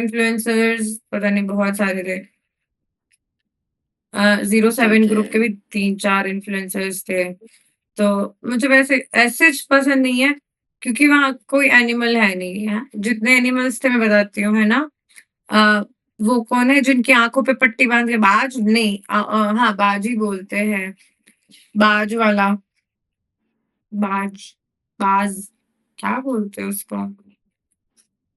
Influencers पता नहीं बहुत सारे थे। 07 ओके। ग्रुप के भी 3-4 इन्फ्लुएंसर्स थे। तो मुझे वैसे एसेज पसंद नहीं है, क्योंकि वहाँ कोई एनिमल है नहीं है। जितने एनिमल्स थे मैं बताती हूँ, है ना? अ, वो कौन है जिनकी आँखों पे पट्टी बाँध के बाज नहीं हाँ, बाज ही बोलते हैं। बाज वाला, बाज, बाज़ क्या बोलते हैं उसको?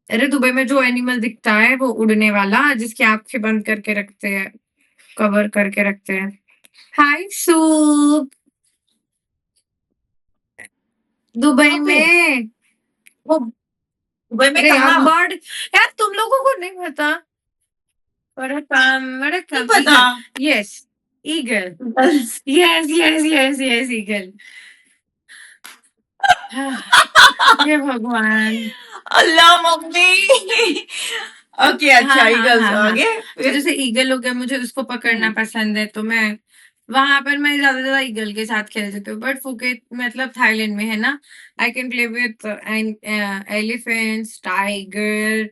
अरे दुबई में जो एनिमल दिखता है वो उड़ने वाला जिसकी आँखें बंद करके रखते हैं, कवर करके रखते हैं। हाय सूप, दुबई कहाँ पे? में वो दुबई में अरे यार कहाँ? बर्ड, यार तुम लोगों को नहीं पता? नहीं वड़कम पता। ईगल, यस, ईगल, बस। Yes, yes, yes, yes, eagle. हे भगवान! अल्लाह मम्मी। ओके, अच्छा, हाँ, हाँ, ईगल्स हाँ, हाँ। आगे तो फिर। जैसे ईगल हो गया, मुझे उसको पकड़ना हम्म। पसंद है, तो मैं वहाँ पर मैं ज़्यादा से ज़्यादा ईगल के साथ खेल सकती हूँ। बट फुकेत मतलब थाईलैंड में है ना, I can play with elephants, tiger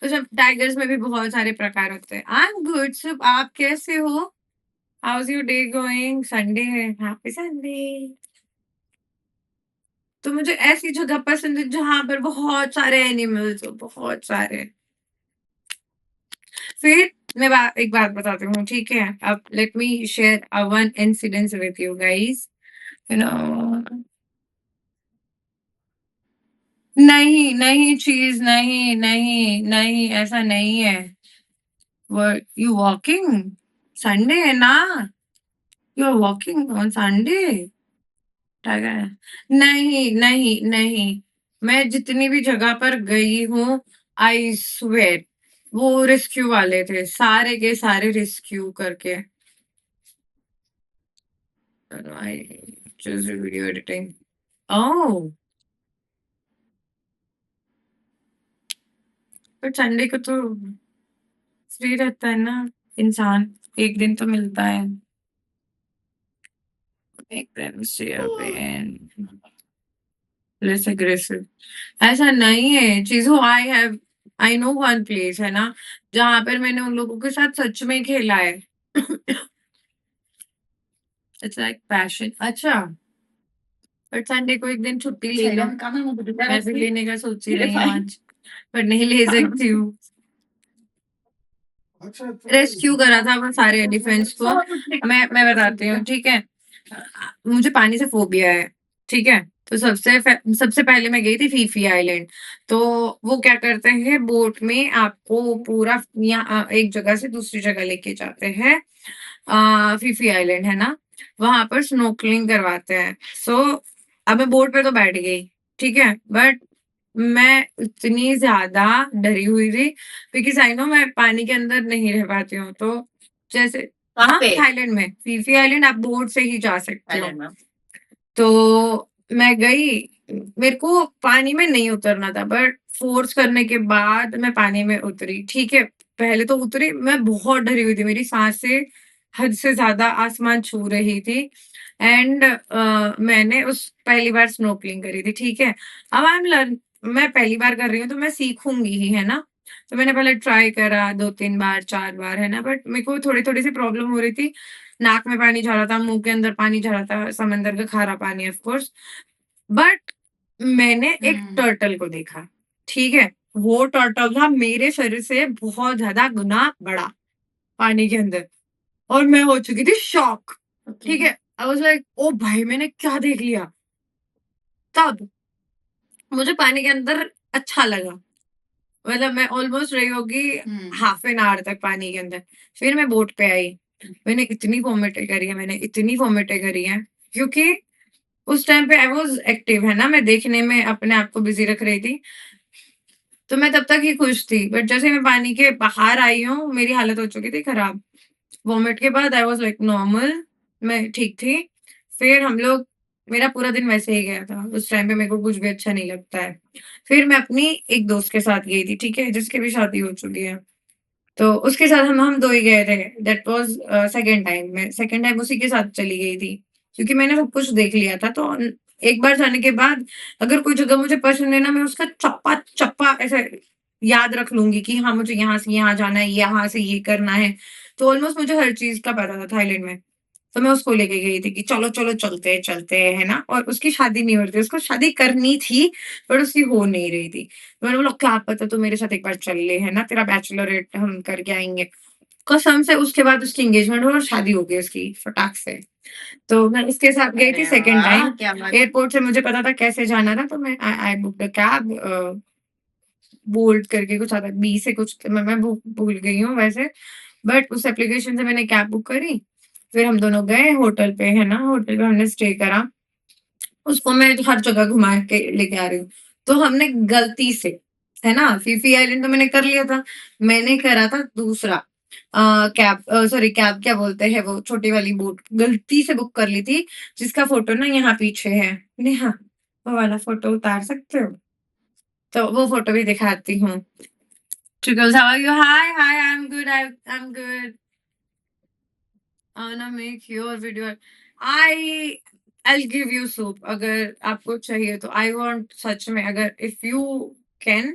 तो सब टाइगर्स में भी बहुत सारे प्रकार होते हैं। आई एम गुड, सो आप कैसे हो? How is your day going? Sunday है, हैप्पी संडे। तो मुझे ऐसी जगह पसंद है जहाँ पर बहुत सारे एनिमल्स हो, बहुत सारे। फिर मैं एक बात बताती हूँ, ठीक है? अब let me share one incidence with you guys. You know नहीं, नहीं चीज़ नहीं, नहीं, नहीं ऐसा नहीं है। Were you walking? संडे है ना? You are walking on Sunday? Tiger नहीं, नहीं, नहीं। मैं जितनी भी जगह पर गई हूँ, आई स्वेयर वो रेस्क्यू वाले थे, सारे के सारे रेस्क्यू करके। I choose video editing. ओह! पर संडे को तो फ्री रहता है ना इंसान, एक दिन तो मिलता है। Make them share and less aggressive. ऐसा नहीं है चीज़ों आई नो वन प्लेस है ना, जहाँ पर मैंने उन लोगों के साथ सच में खेला है। It's like passion. अच्छा, बट संडे को एक दिन छुट्टी ले लो। मैं भी लेने का सोच ही रही हूँ आज, पर नहीं ले सकती हूँ। रेस्क्यू करा था वो सारे एलिफेंट्स को। मैं बताती हूँ, ठीक है? मुझे पानी से फ़ोबिया है, ठीक है? तो सबसे पहले मैं गई थी फीफी आइलैंड। तो वो क्या करते हैं, बोट में आपको पूरा एक जगह से दूसरी जगह लेके जाते हैं। फीफी आइलैंड है ना? वहाँ पर स्नॉर्कलिंग करवाते हैं। सो अब मैं बोट पे तो बैठ गई, ठीक है? बट मैं इतनी ज़्यादा डरी हुई थी, बिकॉज़ आई नो मैं पानी के अंदर नहीं रह पाती हूँ। तो जैसे कहाँ हाँ, पे? थाईलैंड में, फीफी आइलैंड आप बोट से ही जा सकते हो। थाईलैंड में। तो मैं गई, मेरे को पानी में नहीं उतरना था, बट फ़ोर्स करने के बाद मैं पानी में उतरी, ठीक है? पहले तो उतरी, मैं बहुत डरी हुई थी, मेरी साँसें हद से ज़्यादा आसमान छू रही थी। एंड मैंने उस पहली बार स्नॉर्कलिंग करी थी, ठीक है? अब आई एम लर्न मैं पहली बार कर रही हूँ, तो मैं सीखूँगी ही, है ना? तो मैंने पहले ट्राई करा 2-3 बार, 4 बार, है ना? बट मेरे को थोड़ी-थोड़ी सी प्रॉब्लम हो रही थी। नाक में पानी जा रहा था, मुँह के अंदर पानी जा रहा था, समंदर का खारा पानी ऑफ कोर्स। बट मैंने एक हम्म। टर्टल को देखा, ठीक है? वो टर्टल था मेरे शरीर से बहुत ज़्यादा गुना बड़ा, पानी के अंदर, और मैं हो चुकी थी शॉक, ओके। ठीक है? आई वाज़ लाइक ओह भाई! मैंने क्या देख लिया? तब मुझे पानी के अंदर अच्छा लगा। मतलब मैं ऑलमोस्ट रही होगी हम्म। हाफ एन आवर तक पानी के अंदर। फिर मैं बोट पे आई। मैंने इतनी वॉमिटें करी है, मैंने इतनी वॉमिटें करी हैं, क्योंकि उस टाइम पे आई वाज़ एक्टिव, है ना? मैं देखने में अपने आप को बिज़ी रख रही थी। तो मैं तब तक ही खुश थी। बट जैसे मैं पानी के बाहर आई हूँ, मेरी हालत हो चुकी थी खराब। वॉमिट के बाद आई वाज़ लाइक नॉर्मल, मैं ठीक थी। फिर हम लोग मेरा पूरा दिन वैसे ही गया था। उस टाइम पे मेरे को कुछ भी अच्छा नहीं लगता है। फिर मैं अपनी एक दोस्त के साथ गई थी, ठीक है? जिसकी भी शादी हो चुकी है। तो उसके साथ हम 2 ही गए थे। दैट वाज़ सेकंड टाइम, मैं सेकंड टाइम उसी के साथ चली गई थी। क्योंकि मैंने सब कुछ देख लिया था, तो एक बार जाने के बाद अगर कोई जगह मुझे पसंद है ना, मैं उसका चप्पा-चप्पा ऐसे याद रख लूँगी कि हाँ, मुझे यहाँ से यहाँ जाना है, यहाँ से ये करना है। तो ऑलमोस्ट मुझे हर चीज़ का पता था थाईलैंड में। तो मैं उसको लेके गई थी कि चलो, चलो चलते हैं, चलते हैं, है ना? और उसकी शादी नहीं हो रही थी, उसको शादी करनी थी, पर उसकी हो नहीं रही थी। तो मैंने बोला क्या पता तू मेरे साथ एक बार चल ले, है ना? तेरा बैचलरेट हम करके आएँगे। कसम से उसके बाद उसकी एंगेजमेंट हुई और शादी हो गई उसकी फटाक से। तो मैं उसके साथ गई थी अरे सेकंड वाह! टाइम। क्या बात है। एयरपोर्ट से मुझे पता था कैसे जाना था तो मैं आई आई बुक्ड अ कैब बोल्ट करके कुछ आता है, बी से कुछ मैं भूल गई हूँ वैसे, बट उस एप्लीकेशन से मैंने कैब बुक करी। फिर हम दोनों गए होटल पे, है ना? होटल पे हमने स्टे करा। उसको मैं हर जगह घुमा के लेके आ रही हूँ। तो हमने गलती से, है ना? फीफी आइलैंड तो मैंने कर लिया था। मैंने करा था दूसरा कैब सॉरी कैब क्या बोलते हैं वो छोटी वाली बोट, गलती से बुक कर ली थी, जिसका फ़ोटो ना यहाँ पीछे है। नेहा, वो वाला फ़ोटो उतार सकते हो? तो वो फ़ोटो भी दिखाती हूँ। Triggers, how are you? Hi, hi, I'm good. I'm good. I wanna make your video. I I'll give you soup अगर आपको चाहिए तो. I want सच में अगर if you can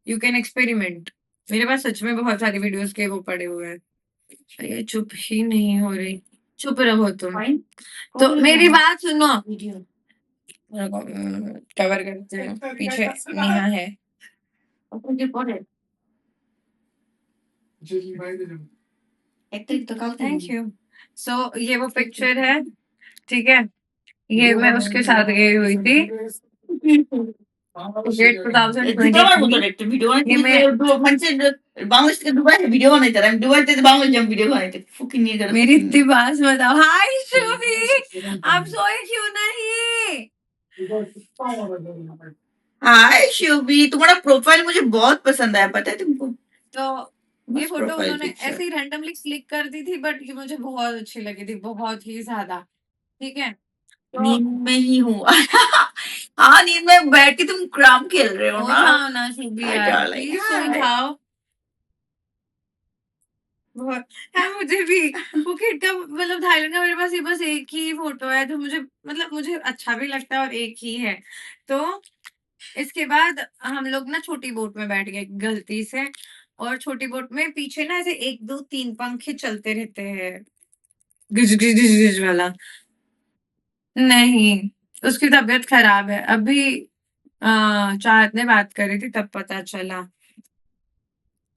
you can experiment. मेरे पास सच में बहुत सारी वीडियोस के वो पड़े हुए हैं. ये चुप ही नहीं हो रही. चुप रहो तुम. फाइन। तो कौन मेरी लगाना बात सुनो. वीडियो? कवर करते हैं. पीछे नेहा है. अपन के पड़े। एक तो काल थैंक यू. सो ये वो पिक्चर है. ठीक है. ये मैं उसके साथ गई हुई थी. Phuket দুবার মতো 2023. একটা ভিডিও বানাইতে ये मैं মানুষে বাংলাদেশ থেকে দুবাই ভিডিও বানাইতে আর আমি দুবাই থেকে বাংলাদেশ যাম ভিডিও বানাইতে ফুকিং নিয়ে গেল मेरी इतनी बात बताओ. हाय शुभी, आप सोए क्यों नहीं? हाय शिवी तुम्हारा प्रोफाइल मुझे बहुत पसंद आया पता है तुमको तो ये मस्त फोटो प्रोफाइल उन्होंने पिक्चर ऐसे ही रैंडमली क्लिक कर दी थी, बट ये मुझे बहुत अच्छी लगी थी, बहुत ही ज्यादा. ठीक है. तो नींद में ही हूँ हाँ नींद में बैठ के तुम क्राम खेल रहे हो हो ना जाओ ना शुभी हाय यार, डार्लिंग प्लीज सो हाय जाओ. बहुत है मुझे भी. फुकेट का मतलब थाईलैंड का मेरे पास ये बस एक ही फोटो है जो मुझे मतलब मुझे अच्छा भी लगता है और एक ही है. तो इसके बाद हम लोग ना छोटी बोट में बैठ गए गलती से. और छोटी बोट में पीछे ना ऐसे 1, 2, 3 पंखे चलते रहते हैं. गिज गिज गिज गिज वाला. नहीं, उसकी तबीयत खराब है. अभी चाहत ने बात करी थी तब पता चला.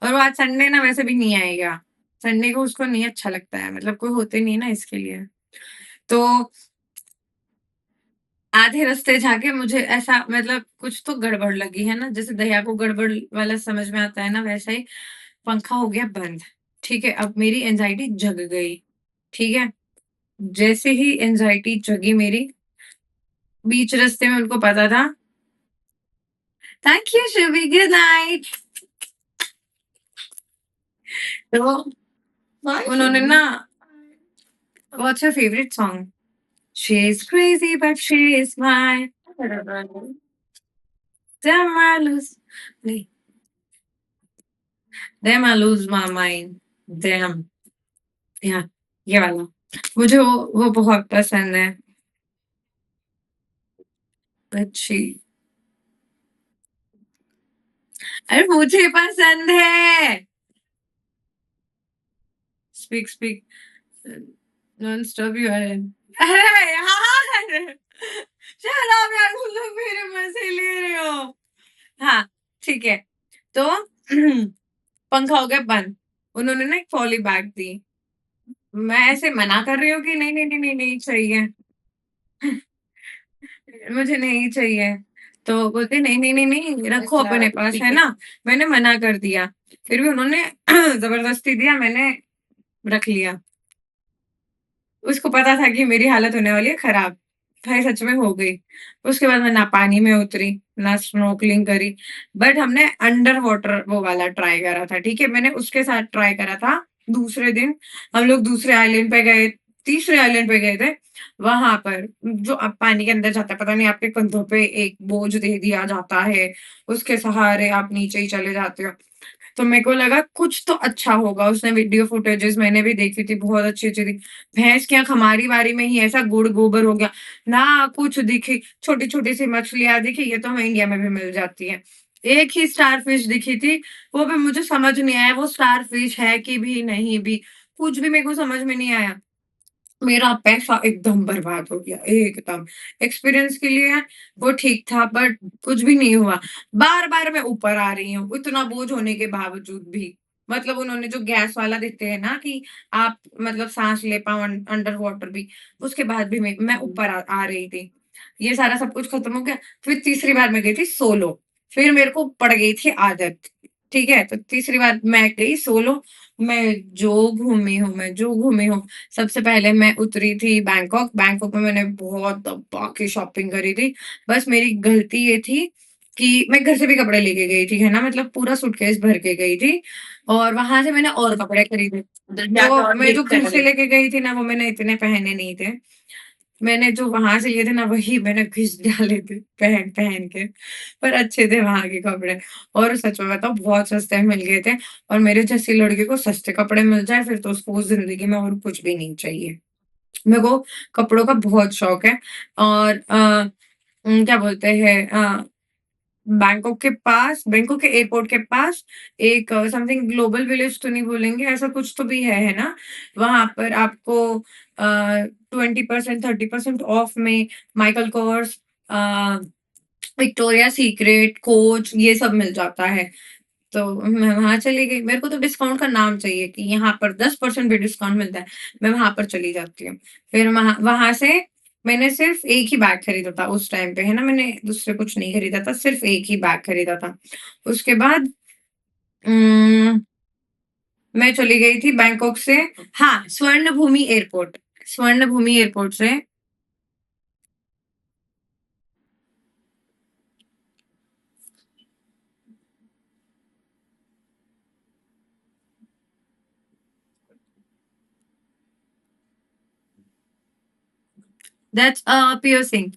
और वो आज संडे ना वैसे भी नहीं आएगा. संडे को उसको नहीं अच्छा लगता है, मतलब कोई होते नहीं ना इसके लिए. तो आधे रास्ते जाके मुझे ऐसा मतलब कुछ तो गड़बड़ लगी है ना, जैसे दया को गड़बड़ वाला समझ में आता है ना, वैसा ही पंखा हो गया बंद. ठीक है, अब मेरी एंजाइटी जग गई. ठीक है. जैसे ही एंजाइटी जगी मेरी, बीच रास्ते में उनको पता था. Thank you Shubhi, good night. तो हाय उन्होंने शिवी ना what's your favourite song? She is crazy but she is mine. Damn I lose. नहीं, Damn I lose my mind. Damn. Yeah, ये वाला. मुझे वो बहुत पसंद है. अच्छी. अरे मुझे पसंद है. Speak speak. Non stop you are. अरे यार, चल आप यार, तुम लोग मेरे मजे ले रहे हो. हाँ, ठीक है. तो पंखा हो गया बंद. उन्होंने ना एक पॉली बैग दी. मैं ऐसे मना कर रही हूँ कि नहीं नहीं नहीं नहीं नहीं चाहिए. मुझे नहीं चाहिए. तो बोलते नहीं, नहीं, नहीं, नहीं रखो अपने पास, है ना? मैंने मना कर दिया. फिर भी उन्होंने ज़बरदस्ती दिया, मैंने रख लिया. उसको पता था कि मेरी हालत होने वाली है खराब. भाई सच में हो गई. उसके बाद मैं ना पानी में उतरी, ना स्नॉर्कलिंग करी. बट हमने अंडर वाटर वो वाला ट्राई करा था, ठीक है? मैंने उसके साथ ट्राई करा था दूसरे दिन. हम लोग दूसरे आइलैंड पे गए, तीसरे आइलैंड पे गए थे. वहाँ पर जो अब पानी के अंदर जाता है, पता नहीं आपके कंधों पे एक बोझ दे दिया जाता है, उसके सहारे आप नीचे ही चले जाते हो. तो मेरे को लगा कुछ तो अच्छा होगा. उसने वीडियो फुटेजेस मैंने भी देखी थी, बहुत अच्छी-अच्छी थी. भैंस की आँख हमारी बारी में ही ऐसा गुड़ गोबर हो गया. ना कुछ दिखी, छोटी-छोटी सी मछलियाँ दिखी, ये तो हमें इंडिया में भी मिल जाती है. एक ही स्टारफिश दिखी थी, वो भी मुझे समझ नहीं आया वो स्टारफिश है कि भी नहीं भी, कुछ भी मेरे को समझ में नहीं आया। मेरा पैसा एकदम बर्बाद हो गया, एकदम। एक्सपीरियंस के लिए वो ठीक था बट कुछ भी नहीं हुआ। बार-बार मैं ऊपर आ रही हूँ, इतना बोझ होने के बावजूद भी। मतलब उन्होंने जो गैस वाला देते हैं ना कि आप मतलब साँस ले पाओ अंडर वाटर भी, उसके बाद भी मैं ऊपर आ रही थी। ये सारा सब कुछ खत्म हो गया, फिर तीसरी बार मैं गई थी सोलो, फिर मेरे को पड़ गई थी आदत, ठीक है? तो तीसरी बार मैं गई सोलो, मैं जो घूमी हूँ, सबसे पहले मैं उतरी थी बैंकॉक, बैंकॉक में मैंने बहुत दब्बा के शॉपिंग करी थी। बस मेरी गलती ये थी कि मैं घर से भी कपड़े लेके गई थी, है ना? मतलब पूरा सूटकेस भर के गई थी और वहाँ से मैंने और कपड़े खरीदे। उधर जाके तो और भी मैं जो एक्स्ट्रा घर से करें। लेके गई थी ना, वो मैंने इतने पहने नहीं थे। मैंने जो वहाँ से लिए थे ना, वही मैंने घिस डाले थे पहन-पहन के। पर अच्छे थे वहाँ के कपड़े और सच में बताऊँ बहुत सस्ते में मिल गए थे और मेरे जैसी लड़की को सस्ते कपड़े मिल जाए फिर तो उसको ज़िंदगी में और कुछ भी नहीं चाहिए। मेरे को कपड़ों का बहुत शौक है और क्या बोलते हैं बैंकॉक के एयरपोर्ट के पास एक समथिंग ग्लोबल विलेज तो नहीं बोलेंगे, ऐसा कुछ तो भी है ना? वहाँ पर आपको 20% 30% ऑफ में माइकल कोर्स अ, विक्टोरिया सीक्रेट, कोच ये सब मिल जाता है। तो मैं वहाँ चली गई। मेरे को तो डिस्काउंट का नाम चाहिए कि यहाँ पर 10% भी डिस्काउंट मिलता है, मैं वहाँ पर चली जाती हूँ। फिर वहाँ वहाँ से मैंने सिर्फ़ एक ही बैग खरीदा था उस टाइम पे, है ना? मैंने दूसरे कुछ नहीं खरीदा था, सिर्फ़ एक ही बैग खरीदा था। उसके बाद उम, मैं चली गई थी बैंकॉक से हाँ, स्वर्ण भूमि एयरपोर्ट से दैट्स पियर्सिंग,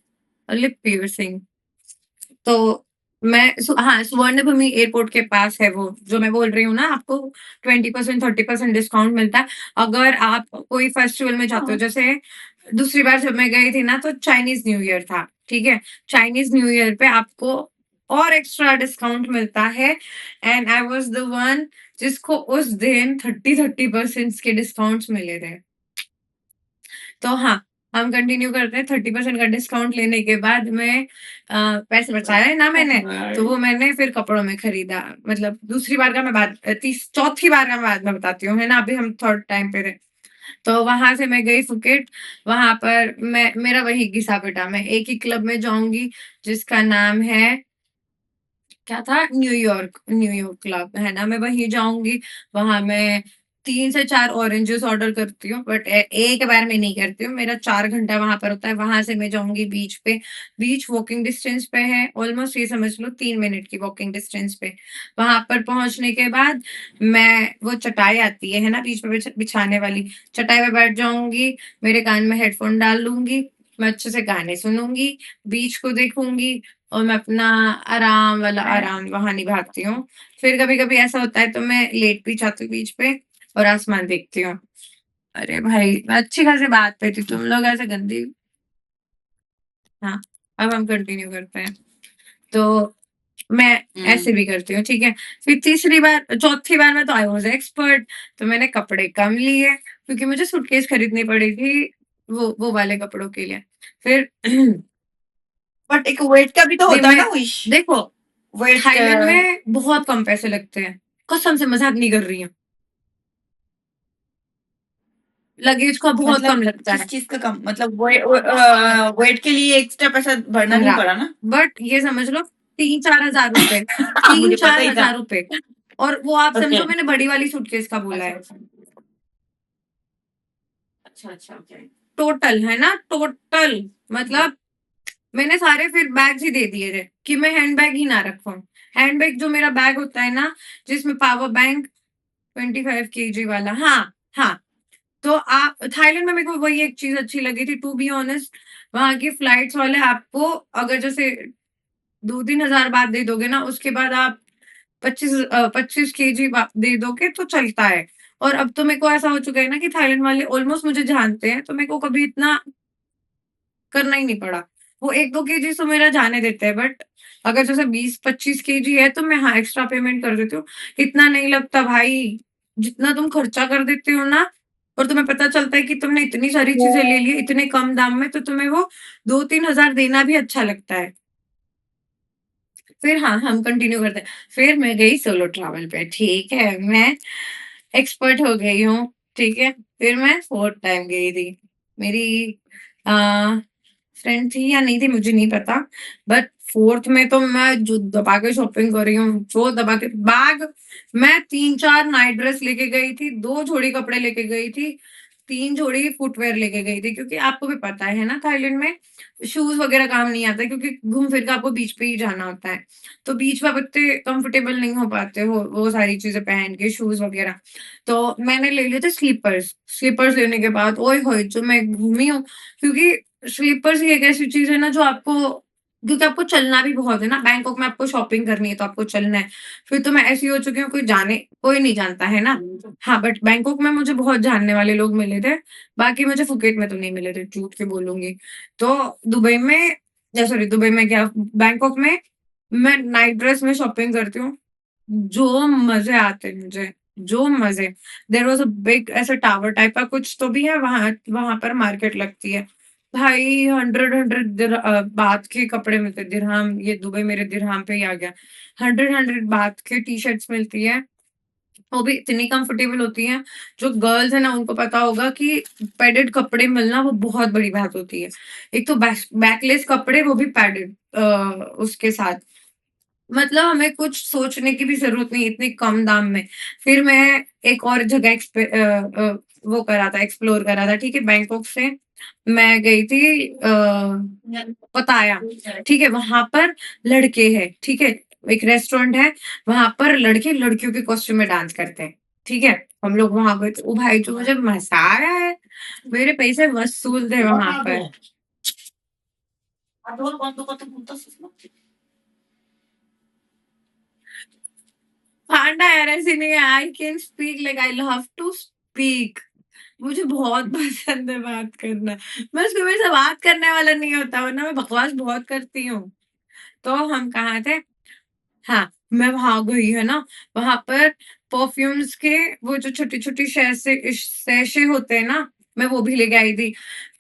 लिप पियर्सिंग। तो स्वर्ण भूमि एयरपोर्ट के पास है वो, जो मैं बोल रही हूँ ना आपको 20% 30% डिस्काउंट मिलता है। अगर आप कोई फेस्टिवल में जाते हो, हाँ। जैसे दूसरी बार जब मैं गई थी ना तो चाइनीज़ न्यू ईयर था, ठीक है? चाइनीज़ न्यू ईयर पे आपको और एक्स्ट्रा डिस्काउंट मिलता है and I was the one जिसको उस दिन 30% के डिस्काउंट्स मिले थे। तो हाँ, हम कंटिन्यू करते हैं 30% का डिस्काउंट लेने के बाद में पैसे बचाए ना मैंने, तो वो मैंने फिर कपड़ों में खरीदा। मतलब दूसरी बार का मैं बात तीस चौथी बार का मैं बाद में बताती हूँ, है ना? अभी हम थर्ड टाइम पे थे। तो वहाँ से मैं गई फुकेट, वहाँ पर मैं मेरा वही घिसा-पिटा, मैं एक ही क्लब में जाऊँगी जिसका नाम है क्या था? न्यूयॉर्क क्लब, है ना? मैं वहीं जाऊँगी, वहाँ मैं 3 से 4 ऑरेंजेस ऑर्डर करती हूँ, बट एक बार में नहीं करती हूँ, मेरा 4 घंटा वहाँ पर होता है, वहाँ से मैं जाऊँगी बीच पे, बीच वॉकिंग डिस्टेंस पे है, ऑलमोस्ट ये समझ लो 3 मिनट की वॉकिंग डिस्टेंस पे। वहाँ पर पहुँचने के बाद मैं वो चटाई आती है ना? बीच में बिछाने वाली, चटाई पे बैठ जाऊँगी, मेरे कान में हेडफ़ोन डाल लूँगी, मैं अच्छे से गाने सुनूँगी, बीच को देखूँगी और मैं अपना आराम वाला आराम वहाँ निभाती हूँ। फिर कभी-कभी ऐसा होता है तो मैं लेट भी जाती हूँ बीच पे और आसमान देखती हूँ। अरे भाई! मैं अच्छी खासी बात पे थी, तुम लोग ऐसे गंदी हाँ, अब हम कंटिन्यू करते हैं। तो मैं हुँ। ऐसे भी करती हूँ, ठीक है? फिर तीसरी बार चौथी बार में तो आई वाज़ एक्सपर्ट तो मैंने कपड़े कम लिए क्योंकि मुझे सूटकेस खरीदनी पड़ी थी वो वाले कपड़ों के लिए। फिर बट एक वेट का भी तो नहीं होता है मैं ना विश। देखो वेट थाईलैंड में बहुत कम पैसे लगते हैं। कसम से मज़ाक नहीं कर रही हूँ। लगेज का बहुत मतलब कम लगता किस है चीज़ का कम मतलब वेट के लिए एक्स्ट्रा पैसा भरना नहीं मेरा। पड़ा ना? बट ये समझ लो 3-4 हज़ार रुपए मुझे पता ही था। 3-4 हज़ार रुपए और वो आप ओके। समझो मैंने बड़ी वाली सूटकेस का बोला अच्छा, है। अच्छा। अच्छा, अच्छा, ओके। टोटल है ना टोटल मतलब मैंने सारे फिर बैग्स ही दे दिए थे कि मैं हैंडबैग ही ना रखूँ। हैंडबैग जो मेरा बैग होता है ना जिसमें पावर बैंक 25 केजी वाला हाँ। तो आप थाईलैंड में मेरे को वही एक चीज़ अच्छी लगी थी टू बी ऑनेस्ट वहाँ की फ्लाइट्स वाले आपको अगर जैसे 2-3 हज़ार बाद दे दोगे ना उसके बाद आप 25 केजी दे दोगे तो चलता है। और अब तो मेरे को ऐसा हो चुका है ना कि थाईलैंड वाले ऑलमोस्ट मुझे जानते हैं तो मेरे को कभी इतना करना ही नहीं पड़ा। वो 1-2 केजी तो मेरा जाने देते हैं, बट अगर जैसे 20-25 केजी है तो मैं हाँ, एक्स्ट्रा पेमेंट कर देती हूँ। इतना नहीं लगता भाई, जितना तुम खर्चा कर देते हो ना और तुम्हें पता चलता है कि तुमने इतनी सारी चीज़ें ले ली इतने कम दाम में, तो तुम्हें वो 2-3 हज़ार देना भी अच्छा लगता है। फिर हाँ, हम कंटिन्यू करते हैं। फिर मैं गई सोलो ट्रैवल पे, ठीक है? मैं एक्सपर्ट हो गई हूँ, ठीक है? फिर मैं 4th टाइम गई थी। मेरी अ, फ्रेंड थी या नहीं थी मुझे नहीं पता, बट 4th में तो मैं जो दबा के शॉपिंग कर रही हूँ, जो दबा के बैग मैं 3-4 नाइट ड्रेस लेके गई थी, 2 जोड़ी कपड़े लेके गई थी, 3 जोड़ी फुटवियर लेके गई थी, क्योंकि आपको भी पता है ना थाईलैंड में शूज़ वगैरह काम नहीं आता है, क्योंकि घूम फिर के आपको बीच पे ही जाना होता है। तो बीच पे आप इतने कंफर्टेबल नहीं हो पाते हो वो सारी चीज़ें पहन के शूज़ वगैरह। तो मैंने ले लिए थे स्लीपर्स, स्लीपर्स लेने के बाद ओए होए! जो मैं घूमी हूँ, क्योंकि स्लीपर्स ही एक ऐसी चीज़ है ना जो आपको, क्योंकि आपको चलना भी बहुत है ना, बैंकॉक में आपको शॉपिंग करनी है तो आपको चलना है। फिर तो मैं ऐसी हो चुकी हूँ कोई नहीं जानता है ना। हाँ, बट बैंकॉक में मुझे बहुत जानने वाले लोग मिले थे, बाकी मुझे फुकेट में तो नहीं मिले थे, झूठ क्यों बोलूँगी। तो दुबई में क्या, बैंकॉक में मैं नाइट ड्रेस में शॉपिंग करती हूँ। जो मज़े आते हैं मुझे, जो मज़े। देयर वाज़ अ बिग ऐसा टावर टाइप का कुछ तो भी है, वहाँ वहाँ पर मार्केट लगती है। भाई 100 बात के कपड़े मिलते हैं, दिरहम, ये दुबई मेरे दिरहम पे ही आ गया। 100 बात के टी-शर्ट्स मिलती है, वो भी इतनी कंफर्टेबल होती हैं, जो गर्ल्स है ना उनको पता होगा कि पैडेड कपड़े मिलना वो बहुत बड़ी बात होती है। एक तो बैकलेस कपड़े, वो भी पैडेड उसके साथ। मतलब हमें कुछ सोचने की भी ज़रूरत नहीं है इतने कम दाम में। फिर मैं एक और जगह वो करा था, एक्सप्लोर करा था, ठीक है? बैंकॉक से मैं गई थी पताया, ठीक है? वहाँ पर लड़के हैं, ठीक है? एक रेस्टोरेंट है, वहाँ पर लड़के लड़कियों के कॉस्ट्यूम में डांस करते हैं, ठीक है? हम लोग वहाँ गए थे, ओ भाई जो मुझे मज़ा आया है, मेरे पैसे वसूल थे वहाँ पर। আর তোমার বন্ধ কথা বলতেছিস না? पांडा यार ऐसे नहीं है, I can speak like I love to speak. मुझे बहुत पसंद है बात करना। बस कोई मेरे से बात करने वाला नहीं होता, वरना मैं बकवास बहुत करती हूँ। तो हम कहाँ थे? हाँ, मैं वहाँ गई है ना, वहाँ पर परफ्यूम्स के वो जो छोटी-छोटी सैशे होते हैं ना, मैं वो भी लेके आई थी।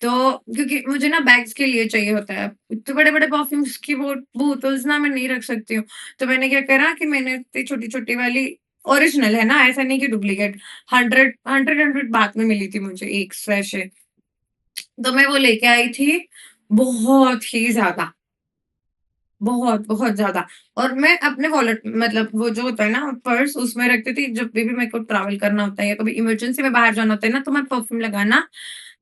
तो क्योंकि मुझे ना बैग्स के लिए चाहिए होता है। इतने बड़े-बड़े परफ्यूम्स की बोतल्स ना मैं नहीं रख सकती हूँ। तो मैंने क्या करा कि मैंने इतनी छोटी-छोटी वाली, ओरिजिनल है ना, ऐसा नहीं कि डुप्लीकेट, 100 बात में मिली थी मुझे एक सैशे। तो मैं वो लेके आई थी, बहुत ही ज़्यादा। बहुत, बहुत ज़्यादा। और मैं अपने वॉलेट, मतलब वो जो होता है ना पर्स, उसमें रखती थी, जब भी मेरे को ट्रैवल करना होता है या कभी इमरजेंसी में बाहर जाना होता है ना, तो मैं परफ्यूम लगाना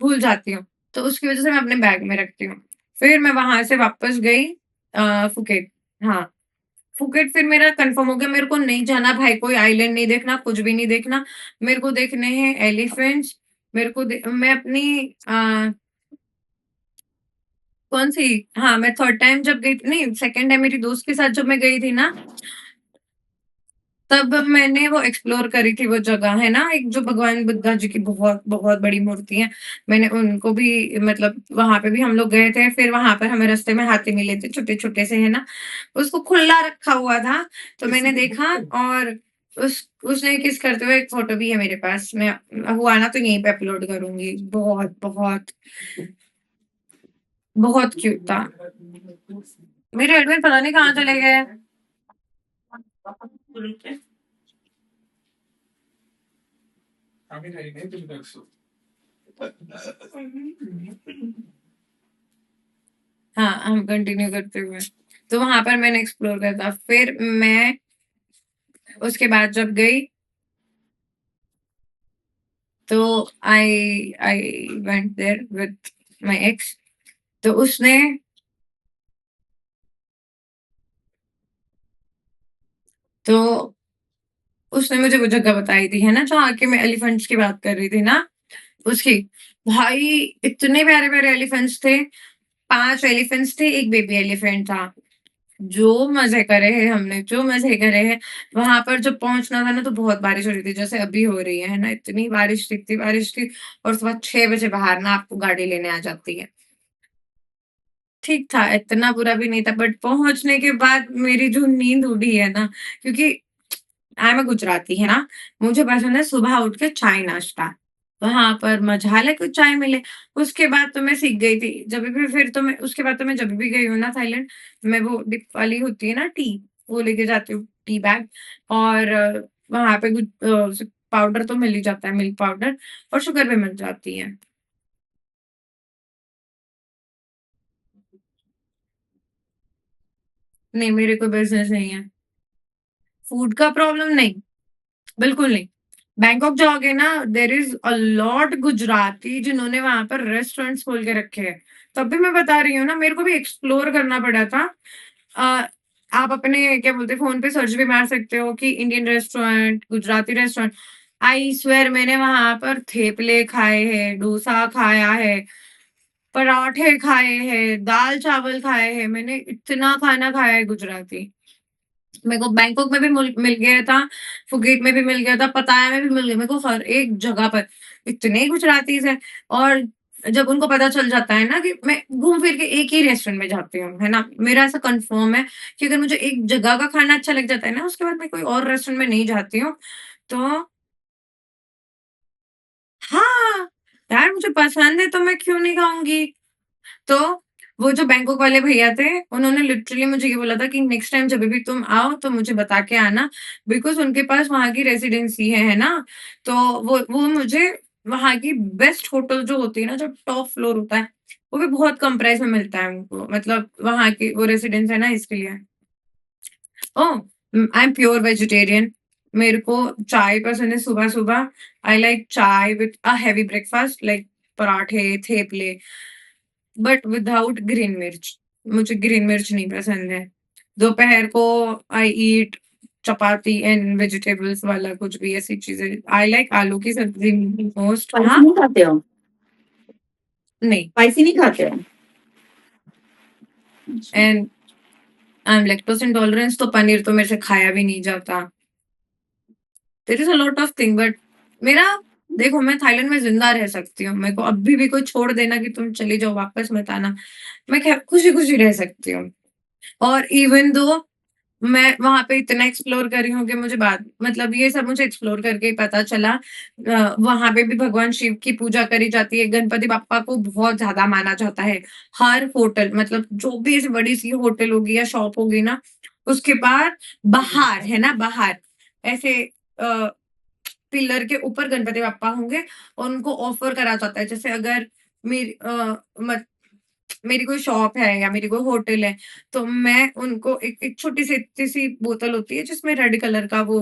भूल जाती हूँ। तो उसकी वज़ह से मैं अपने बैग में रखती हूँ। फिर मैं वहाँ से वापस गई फुकेत। हाँ, फुकेत फिर मेरा कन्फर्म हो गया, मेरे को नहीं जाना भाई, कोई आइलैंड नहीं देखना, कुछ भी नहीं देखना। मेरे को देखने हैं एलिफेंट्स, मेरे को दे मैं अपनी कौन-सी? हाँ, मैं 3rd टाइम जब गई थी, नहीं 2nd टाइम मेरी दोस्त के साथ जब मैं गई थी ना, तब मैंने वो एक्सप्लोर करी थी वो जगह, है ना? एक जो भगवान बुद्धा जी की बहुत, बहुत बड़ी मूर्ति है। मैंने उनको भी, मतलब वहाँ पे भी हम लोग गए थे, फिर वहाँ पर हमें रास्ते में हाथी मिले थे, छोटे-छोटे से, है ना? उसको खुला रखा हुआ था, तो मैंने देखा और उसने किस करते हुए एक फ़ोटो भी है मेरे पास। मैं हुआ ना तो यहीं पे अपलोड करूँगी। बहुत, बहुत, बहुत क्यूट था। मेरे हेडफ़ोन पता नहीं कहाँ चले गए। हाँ, हम कंटिन्यू करते हुए। तो वहाँ पर मैंने एक्सप्लोर करा था। फिर मैं उसके बाद जब गई, तो I I went there with my ex. तो तो उसने मुझे वो जगह बताई थी, है ना? जहाँ के मैं एलिफेंट्स की बात कर रही थी ना, उसकी। भाई इतने प्यारे-प्यारे एलिफेंट्स थे। 5 एलिफेंट्स थे, 1 बेबी एलिफेंट था। जो मज़े करे हैं हमने, जो मज़े करे हैं। वहाँ पर जब पहुँचना था ना, तो बहुत बारिश हो रही थी, जैसे अभी हो रही है ना? इतनी बारिश थी और सुबह 6 बजे बाहर ना आपको गाड़ी लेने आ जाती है। ठीक था, इतना बुरा भी नहीं था, बट पहुँचने के बाद मेरी जो नींद उड़ी है ना, क्योंकि आई एम अ गुजराती, है ना? मुझे पसंद है सुबह उठ के चाय नाश्ता। वहाँ पर मज़ाल है कुछ चाय मिले। उसके बाद तो मैं सीख गई थी, जभी भी फिर तो मैं उसके बाद तो मैं जब भी गई हूँ ना थाईलैंड, मैं वो डिप वाली होती है ना टी, वो लेके जाती हूँ टी बैग। और वहाँ पे पाउडर तो मिल ही जाता है, मिल्क पाउडर, और शुगर भी मिल जाती है। नहीं, मेरे कोई बिज़नेस नहीं है। फूड का प्रॉब्लम नहीं, बिल्कुल नहीं। बैंकॉक जाओगे ना, there is a lot Gujarati जिन्होंने वहाँ पर रेस्टोरेंट्स खोल के रखे हैं। तब भी मैं बता रही हूँ ना, मेरे को भी एक्सप्लोर करना पड़ा था। अ, आप अपने क्या बोलते हैं फ़ोन पे सर्च भी मार सकते हो कि Indian restaurant, Gujarati restaurant. I swear मैंने वहाँ पर थेपले खाए हैं, डोसा खाया है, पराठे खाए हैं, दाल-चावल खाए हैं, मैंने इतना खाना खाया है गुजराती। मेरे को बैंकॉक में भी मुल मिल गया था, फुकेट में भी मिल गया था, पताया में भी मिल गया। मेरे को हर एक जगह पर इतने गुजरातीज़ हैं। और जब उनको पता चल जाता है ना कि मैं घूम फिर के एक ही रेस्टोरेंट में जाती हूँ, है ना? मेरा ऐसा कन्फर्म है कि अगर मुझे एक जगह का खाना अच्छा लग जाता है ना, उसके बाद मैं कोई और रेस्टोरेंट में नहीं जाती हूँ। तो हाँ, यार मुझे पसंद है तो मैं क्यों नहीं खाऊँगी? तो वो जो बैंकॉक वाले भैया थे, उन्होंने लिटरली मुझे ये बोला था कि नेक्स्ट टाइम जब भी तुम आओ तो मुझे बता के आना, बिकॉज़ उनके पास वहाँ की रेज़िडेंसी है ना? तो वो मुझे वहाँ की बेस्ट होटल जो होती है ना, जो टॉप फ्लोर होता है, वो भी बहुत कम प्राइस में मिलता है उनको, मतलब वहाँ की वो रेज़िडेंस है ना इसके लिए। Oh! I am pure vegetarian. मेरे को चाय पसंद है सुबह-सुबह। I like chai with a heavy breakfast like parathe, theple. But without green मिर्च। मुझे ग्रीन मिर्च नहीं पसंद है। दोपहर को आई ईट चपाती एंड वेजिटेबल्स वाला कुछ भी ऐसी चीज़ें। आई लाइक आलू की सब्ज़ी मोस्ट। स्पाइसी हाँ? नहीं खाते हो? नहीं। स्पाइसी नहीं खाते हो? अच्छा। And I am lactose intolerance, तो पनीर तो मेरे से खाया भी नहीं जाता। There is a lot of thing, but मेरा देखो, मैं थाईलैंड में ज़िंदा रह सकती हूँ। मेरे को अभी भी कोई छोड़ देना कि तुम चली जाओ वापस मत आना, मैं ख खुशी-खुशी रह सकती हूँ। और इवन दो मैं वहाँ पे इतना एक्सप्लोर करी हूँ कि मुझे बाद मतलब ये सब मुझे एक्सप्लोर करके ही पता चला। वहाँ पे भी भगवान शिव की पूजा करी जाती है, गणपति बप्पा को बहुत ज़्यादा माना जाता है। हर होटल, मतलब जो भी ऐसी बड़ी-सी होटल होगी या शॉप होगी ना, उसके बाहर है ना, बाहर ऐसे अ, पिलर के ऊपर गणपति बप्पा होंगे और उनको ऑफर करा जाता है। जैसे अगर मेरी मत मेरी कोई शॉप है या मेरी कोई होटल है, तो मैं उनको एक एक छोटी-सी इत्ती-सी बोतल होती है जिसमें रेड कलर का वो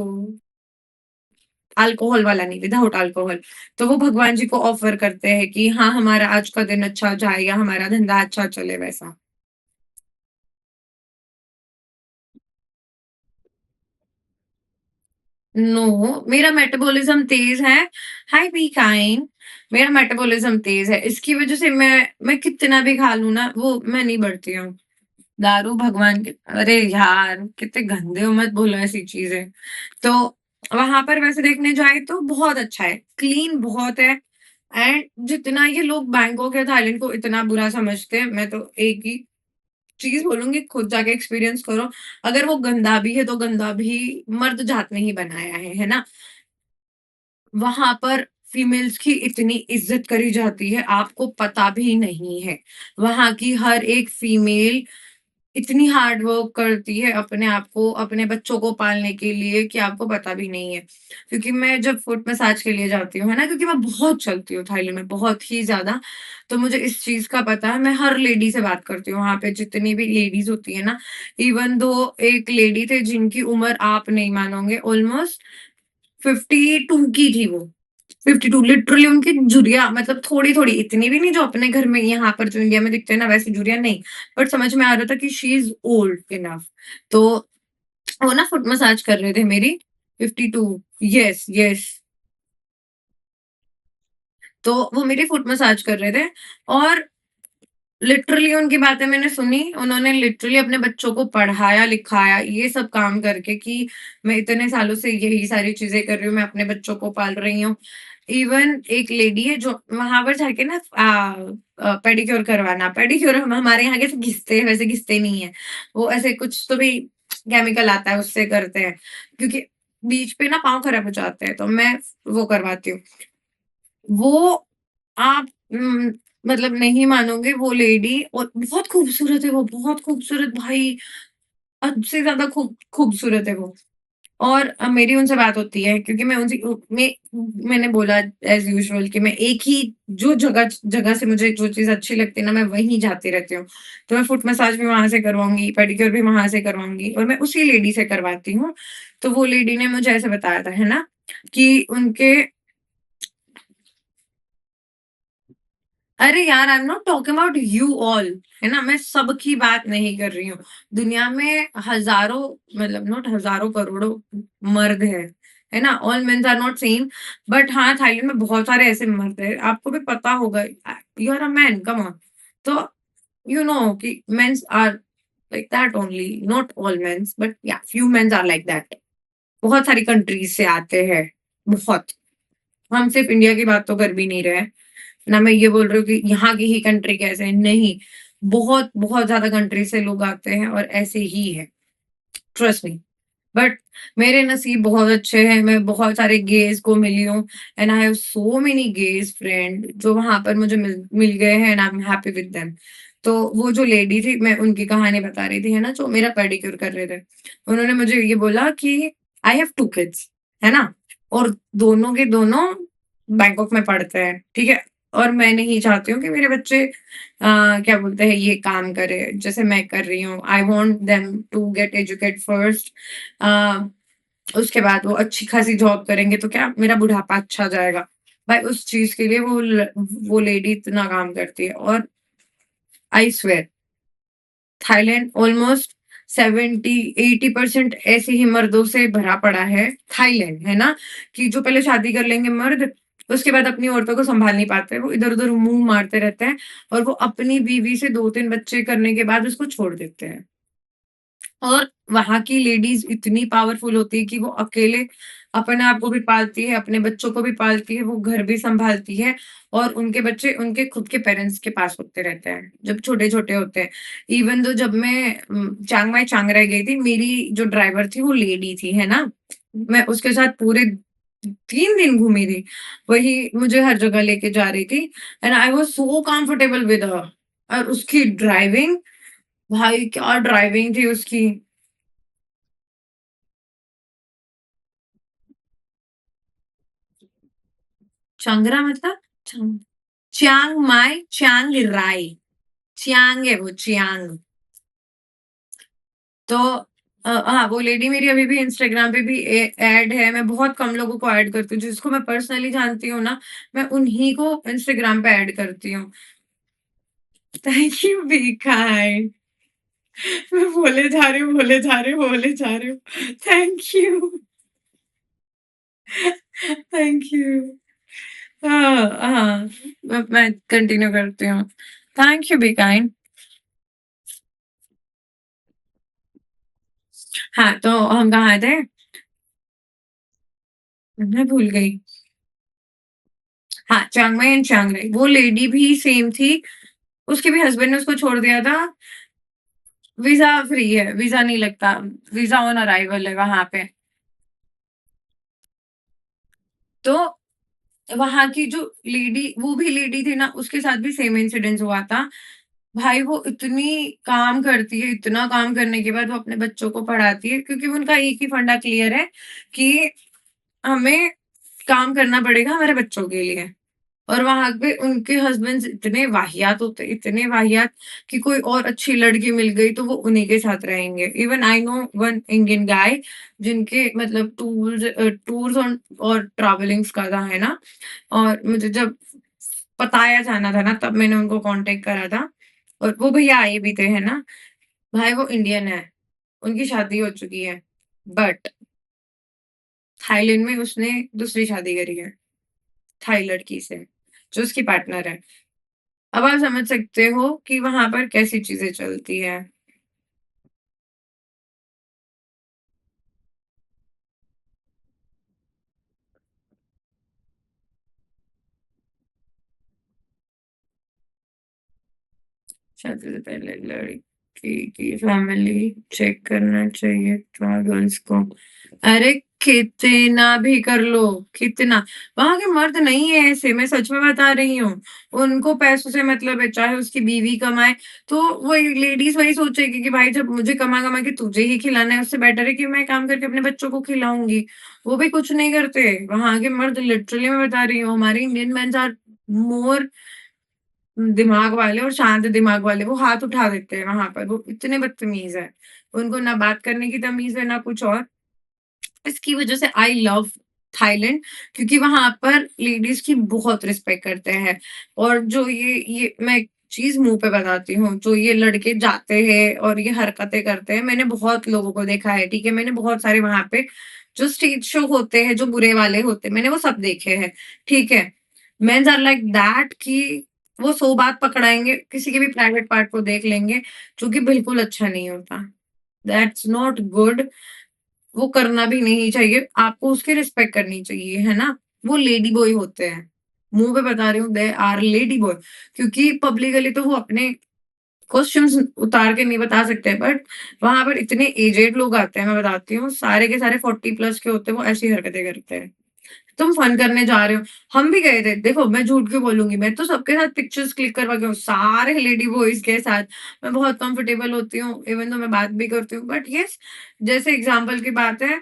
अल्कोहल वाला नहीं, विदाउट अल्कोहल, तो वो भगवान जी को ऑफर करते हैं कि हाँ, हमारा आज का दिन अच्छा जाए या हमारा धंधा अच्छा चले, वैसा। नो, मेरा मेटाबॉलिज़्म तेज़ है। हाय बी काइंड। मेरा मेटाबॉलिज़्म तेज़ है, इसकी वज़ह से मैं कितना भी खा लूँ ना, वो मैं नहीं बढ़ती हूँ। दारू भगवान के, अरे यार! कितने गंदे हो, मत बोलो ऐसी चीज़ें। तो वहाँ पर वैसे देखने जाए तो बहुत अच्छा है, क्लीन बहुत है। एंड जितना ये लोग बैंकॉक या थाईलैंड को इतना बुरा समझते हैं, मैं तो एक ही चीज़ बोलूँगी, खुद जाके एक्सपीरियंस करो। अगर वो गंदा भी है, तो गंदा भी मर्द जात ने ही बनाया है ना? वहाँ पर फीमेल्स की इतनी इज़्ज़त करी जाती है, आपको पता भी नहीं है। वहाँ की हर एक फीमेल इतनी हार्ड वर्क करती है अपने आप को, अपने बच्चों को पालने के लिए, कि आपको पता भी नहीं है। क्योंकि मैं जब फुट मसाज के लिए जाती हूँ, है ना? क्योंकि मैं बहुत चलती हूँ थाईलैंड में, बहुत ही ज़्यादा, तो मुझे इस चीज़ का पता है। मैं हर लेडी से बात करती हूँ, वहाँ पे जितनी भी लेडीज़ होती है ना, इवन दो एक लेडी थे जिनकी उम्र आप नहीं मानोगे, ऑलमोस्ट 52 की थी वो। 52 लिटरली उनकी झुर्रियाँ, मतलब थोड़ी-थोड़ी, इतनी भी नहीं जो अपने घर में यहाँ पर जो इंडिया में दिखते हैं ना वैसी झुर्रियाँ नहीं, बट समझ में आ रहा था कि शी इज़ ओल्ड इनफ। तो वो ना फुट मसाज कर रहे थे मेरी। 52, यस, यस। तो वो मेरी फुट मसाज कर रहे थे और लिटरली उनकी बातें मैंने सुनी, उन्होंने लिटरली अपने बच्चों को पढ़ाया, लिखाया, ये सब काम करके कि मैं इतने सालों से यही सारी चीज़ें कर रही हूँ, मैं अपने बच्चों को पाल रही हूँ। इवन एक लेडी है जो वहाँ पर जाके ना पेडिक्योर करवाना, पेडिक्योर हम हमारे यहाँ कैसे घिसते हैं, वैसे घिसते नहीं है। वो ऐसे कुछ तो भी केमिकल आता है, उससे करते हैं, क्योंकि बीच पे ना पाँव खराब हो जाते हैं, तो मैं वो करवाती हूँ। वो आप मतलब नहीं मानोगे, वो लेडी और बहुत खूबसूरत है वो, बहुत खूबसूरत भाई, हद से ज़्यादा खूबसूरत है वो। और मेरी उनसे बात होती है क्योंकि मैं उनसे मैंने बोला एज़ यूजुअल कि मैं एक ही जो जगह जगह से मुझे जो चीज़ अच्छी लगती है ना, मैं वहीं जाती रहती हूँ। तो मैं फुट मसाज भी वहाँ से करवाऊँगी, पेडिक्योर भी वहाँ से करवाऊँगी और मैं उसी लेडी से करवाती हूँ। तो वो लेडी ने मुझे ऐसे बताया था, है ना, कि उनके अरे यार, I am not talking about you all, है ना? मैं सबकी बात नहीं कर रही हूँ। दुनिया में हज़ारों, मतलब नॉट हज़ारों, करोड़ों मर्द हैं, है ना? All mens are not same, but हाँ, थाईलैंड में बहुत सारे ऐसे मर्द हैं, आपको भी पता होगा, you are a man, come on. तो यू नो कि mens are like that only, not all mens, but yeah few mens are like that. बहुत सारी कंट्रीज़ से आते हैं, बहुत। हम सिर्फ इंडिया की बात तो कर भी नहीं रहे हैं। ना मैं ये बोल रही हूँ कि यहाँ की ही कंट्री कैसे है, नहीं। बहुत, बहुत ज़्यादा कंट्री से लोग आते हैं और ऐसे ही है, ट्रस्ट मी। बट मेरे नसीब बहुत अच्छे हैं, मैं बहुत सारे गेज़ को मिली हूँ and I have so many gays friend जो वहाँ पर मुझे मिल मिल गए हैं and I am happy with them. तो वो जो लेडी थी, मैं उनकी कहानी बता रही थी, है ना, जो मेरा पेडिक्योर कर रहे थे। उन्होंने मुझे ये बोला कि आई हैव 2 किड्स, है ना? और दोनों के दोनों बैंकॉक में पढ़ते हैं, ठीक है? और मैं नहीं चाहती हूँ कि मेरे बच्चे क्या बोलते हैं, ये काम करें, जैसे मैं कर रही हूँ। I want them to get educate first, uh, उसके बाद वो अच्छी खासी जॉब करेंगे तो क्या मेरा बुढ़ापा अच्छा जाएगा। भाई उस चीज़ के लिए वो लेडी इतना काम करती है और आई स्वेयर थाईलैंड ऑलमोस्ट 70-80% ऐसे ही मर्दों से भरा पड़ा है, थाईलैंड, है ना? कि जो पहले शादी कर लेंगे मर्द, उसके बाद अपनी औरतों को सँभाल नहीं पाते, वो इधर-उधर मुँह मारते रहते हैं और वो अपनी बीवी से 2-3 बच्चे करने के बाद उसको छोड़ देते हैं। और वहाँ की लेडीज़ इतनी पावरफुल होती है कि वो अकेले अपने आप को भी पालती है, अपने बच्चों को भी पालती है, वो घर भी सँभालती है और उनके बच्चे उनके खुद के पेरेंट्स के पास होते रहते हैं, जब छोटे-छोटे होते हैं। इवन दो जब मैं चियांग माई चियांग राई गई थी, मेरी जो ड्राइवर थी वो लेडी थी, है ना? मैं उसके साथ पूरे 3 दिन घूमी थी। वही मुझे हर जगह लेके जा रही थी and I was so comfortable with her. और उसकी ड्राइविंग, भाई क्या ड्राइविंग थी उसकी। चंगरा मतलब चियांग माई चियांग राई, चियांग है वो, चियांग। तो हाँ, वो लेडी मेरी अभी भी इंस्टाग्राम पे भी ऐड है। मैं बहुत कम लोगों को ऐड करती हूँ, जिसको मैं पर्सनली जानती हूँ ना, मैं उन्हीं को इंस्टाग्राम पे ऐड करती हूँ। Thank you, be kind. मैं बोले जा रही हूँ, बोले जा रही हूँ, बोले जा रही हूँ। Thank you, thank you. हाँ, हाँ, मैं कंटिन्यू करती हूँ। Thank you, be kind. हाँ, तो हम कहाँ थे? मैं भूल गई। हाँ, चियांग माई एंड चियांग राई। वो लेडी भी सेम थी, उसके भी हस्बैंड ने उसको छोड़ दिया था। वीज़ा फ्री है, वीज़ा नहीं लगता, वीज़ा ऑन अराइवल है वहाँ पे। तो वहाँ की जो लेडी, वो भी लेडी थी ना, उसके साथ भी सेम इंसिडेंस हुआ था। भाई वो इतनी काम करती है, इतना काम करने के बाद वो अपने बच्चों को पढ़ाती है, क्योंकि उनका एक ही फंडा क्लियर है कि हमें काम करना पड़ेगा हमारे बच्चों के लिए। और वहाँ पे उनके हस्बैंड्स इतने वाहियात होते, इतने वाहियात कि कोई और अच्छी लड़की मिल गई तो वो उन्हीं के साथ रहेंगे। Even I know one Indian guy जिनके मतलब टूर्स और ट्रैवलिंग्स का था, है ना? और मुझे जब पताया जाना था ना, तब मैंने उनको कॉन्टैक्ट करा था और वो भैया आए भी थे, है ना? भाई वो इंडियन है, उनकी शादी हो चुकी है, बट थाईलैंड में उसने दूसरी शादी करी है, थाई लड़की से, जो उसकी पार्टनर है। अब आप समझ सकते हो कि वहाँ पर कैसी चीज़ें चलती हैं। शादी से पहले लड़की की फैमिली चेक करना चाहिए था गर्ल्स को। अरे कितना भी कर लो, कितना। वहाँ के मर्द नहीं है ऐसे, मैं सच में बता रही हूँ। उनको पैसों से मतलब है, चाहे उसकी बीवी कमाए, तो वही लेडीज़ वही सोचेगी कि भाई जब मुझे कमा-कमा के तुझे ही खिलाना है, उससे बेटर है कि मैं काम करके अपने बच्चों को खिलाऊँगी। वो भी कुछ नहीं करते। वहाँ के मर्द लिटरली मैं बता रही हूँ, हमारे इंडियन मेन्स आर मोर दिमाग वाले और शांत दिमाग वाले, वो हाथ उठा देते हैं वहाँ पर, वो इतने बदतमीज़ हैं। उनको ना बात करने की तमीज़ है, ना कुछ और। इसकी वज़ह से आई लव थाईलैंड, क्योंकि वहाँ पर लेडीज़ की बहुत रिस्पेक्ट करते हैं। और जो ये मैं एक चीज़ मुँह पे बताती हूँ, जो ये लड़के जाते हैं और ये हरकतें करते हैं, मैंने बहुत लोगों को देखा है, ठीक है? मैंने बहुत सारे वहाँ पे जो स्टेज शो होते हैं, जो बुरे वाले होते हैं, मैंने वो सब देखे हैं, ठीक है? मेन्स आर लाइक दैट कि वो 100 बात पकड़ाएँगे, किसी के भी प्राइवेट पार्ट को देख लेंगे, जो कि बिल्कुल अच्छा नहीं होता। That's not good. वो करना भी नहीं चाहिए, आपको उसकी रिस्पेक्ट करनी चाहिए, है ना? वो लेडी बॉय होते हैं। मुँह पे बता रही हूँ, दे आर लेडी बॉय, क्योंकि पब्लिकली तो वो अपने कॉस्ट्यूम्स उतार के नहीं बता सकते, बट वहाँ पर इतने एजेड लोग आते हैं, मैं बताती हूँ, सारे के सारे 40 प्लस के होते हैं, वो ऐसी हरकतें करते हैं। तुम फन करने जा रहे हो, हम भी गए थे। देखो मैं झूठ क्यों बोलूँगी, मैं तो सबके साथ पिक्चर्स क्लिक करवा के हूँ, सारे लेडी बॉयज़ के साथ। मैं बहुत कंफर्टेबल होती हूँ, इवन though मैं बात भी करती हूँ। बट येस, जैसे एग्ज़ाम्पल की बात है,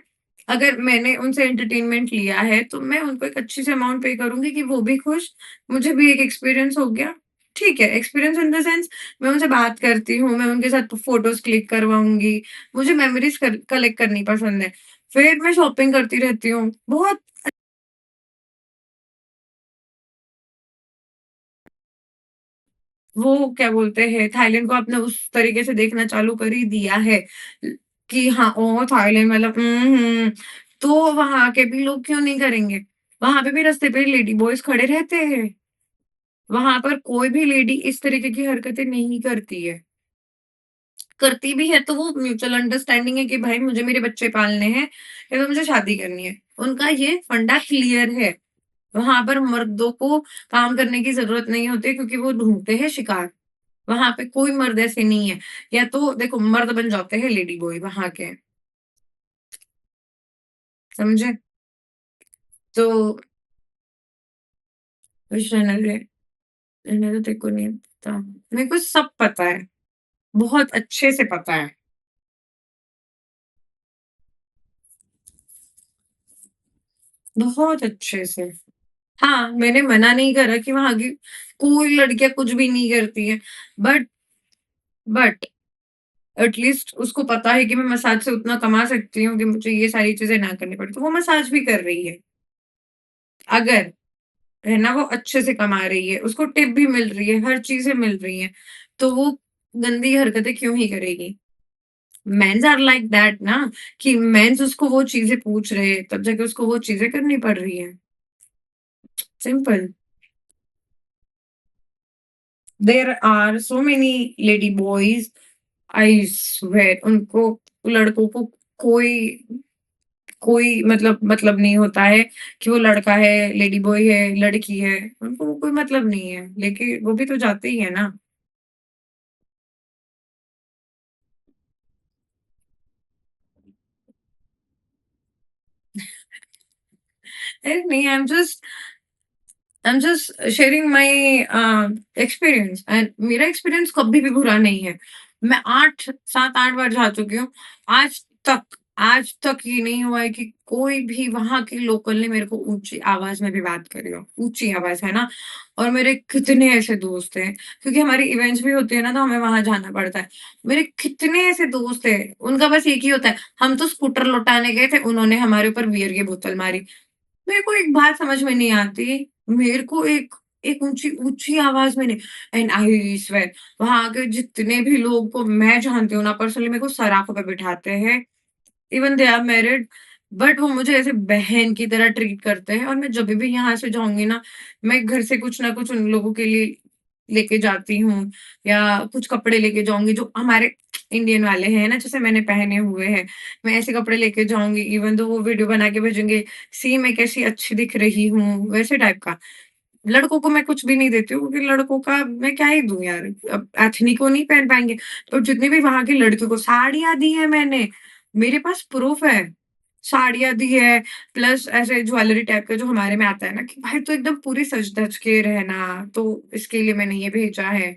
अगर मैंने उनसे एंटरटेनमेंट लिया है, तो मैं उनको एक अच्छी सी अमाउंट पे करूँगी कि वो भी खुश, मुझे भी एक एक्सपीरियंस हो गया। ठीक है, एक्सपीरियंस इन द सेंस, मैं उनसे बात करती हूँ, मैं उनके साथ फ़ोटोज़ क्लिक करवाऊँगी, मुझे मेमोरीज़ कलेक्ट करनी पसंद है। फिर मैं शॉपिंग करती रहती हूँ। बहुत वो क्या बोलते हैं, थाईलैंड को आपने उस तरीके से देखना चालू कर ही दिया है कि हाँ, ओह! थाईलैंड मतलब तो वहाँ के भी लोग क्यों नहीं करेंगे? वहाँ पे भी रास्ते पे लेडी बॉयज़ खड़े रहते हैं। वहाँ पर कोई भी लेडी इस तरीके की हरकतें नहीं करती है। करती भी है तो वो म्यूचुअल अंडरस्टैंडिंग है कि भाई मुझे मेरे बच्चे पालने हैं या तो मुझे शादी करनी है। उनका ये फंडा क्लियर है। वहाँ पर मर्दों को काम करने की ज़रूरत नहीं होती, क्योंकि वो ढूँढते हैं शिकार। वहाँ पे कोई मर्द ऐसे नहीं है, या तो देखो मर्द बन जाते हैं लेडी बॉय वहाँ के, समझे? तो कुछ रहने दे, रहने दो, तेरे को नहीं पता। मेरे को सब पता है, बहुत अच्छे से पता है, बहुत अच्छे से। हाँ, मैंने मना नहीं करा कि वहाँ की कोई लड़कियाँ कुछ भी नहीं करती हैं, बट बट एट लीस्ट उसको पता है कि मैं मसाज से उतना कमा सकती हूँ कि मुझे ये सारी चीज़ें ना करनी पड़े, तो वो मसाज भी कर रही है। अगर है ना, वो अच्छे से कमा रही है, उसको टिप भी मिल रही है, हर चीज़ें मिल रही हैं, तो वो गंदी हरकतें क्यों ही करेगी? मेन्स आर लाइक दैट ना, कि मेन्स उसको वो चीज़ें पूछ रहे हैं, तब जाके उसको वो चीज़ें करनी पड़ रही हैं, simple. There are so many lady boys, I swear उनको, लड़कों को कोई कोई मतलब नहीं होता है कि वो लड़का है, लेडी बॉय है, लड़की है, उनको कोई मतलब नहीं है, लेकिन वो भी तो जाते ही है ना। अरे नहीं, I am just sharing my experience, and मेरा एक्सपीरियंस कभी भी बुरा नहीं है। मैं 8 7-8 बार जा चुकी हूँ। आज आज तक ये नहीं हुआ है कि कोई भी वहाँ के लोकल ने मेरे को ऊँची आवाज़ में भी बात करी हो। ऊँची आवाज़, है ना? और मेरे कितने ऐसे दोस्त हैं, क्योंकि हमारी इवेंट्स भी होती है ना, तो हमें वहाँ जाना पड़ता है। मेरे कितने ऐसे दोस्त हैं, उनका बस एक ही होता है, हम तो स्कूटर लौटाने गए थे, उन्होंने हमारे ऊपर बियर की बोतल मारी। मेरे को एक बात समझ में नहीं आती, मेरे को एक एक ऊँची आवाज़ में नहीं, एंड आई स्वेयर वहाँ के जितने भी लोग को मैं जानती हूँ ना पर्सनली, मेरे को सराखों पे बिठाते हैं, even they are married, but वो मुझे ऐसे बहन की तरह ट्रीट करते हैं, और मैं जब भी यहाँ से जाऊँगी ना, मैं घर से कुछ ना कुछ उन लोगों के लिए लेके जाती हूँ या कुछ कपड़े लेके जाऊँगी जो हमारे इंडियन वाले हैं ना, जैसे मैंने पहने हुए हैं, मैं ऐसे कपड़े लेके जाऊँगी इवन दो वो वीडियो बना के भेजेंगे, सी मैं कैसी अच्छी दिख रही हूँ, वैसे टाइप का। लड़कों को मैं कुछ भी नहीं देती हूँ क्योंकि लड़कों का मैं क्या ही दूँ यार, अब एथनिक को नहीं पहन पाएँगे, तो जितनी भी वहाँ की लड़कियों को साड़ियाँ दी हैं मैंने, मेरे पास प्रूफ़ है। साड़ियाँ दी है, प्लस ऐसे ज्वेलरी टाइप का जो हमारे में आता है ना कि भाई तू एकदम पूरी सज-धज के रहना, तो इसके लिए मैंने ये भेजा है।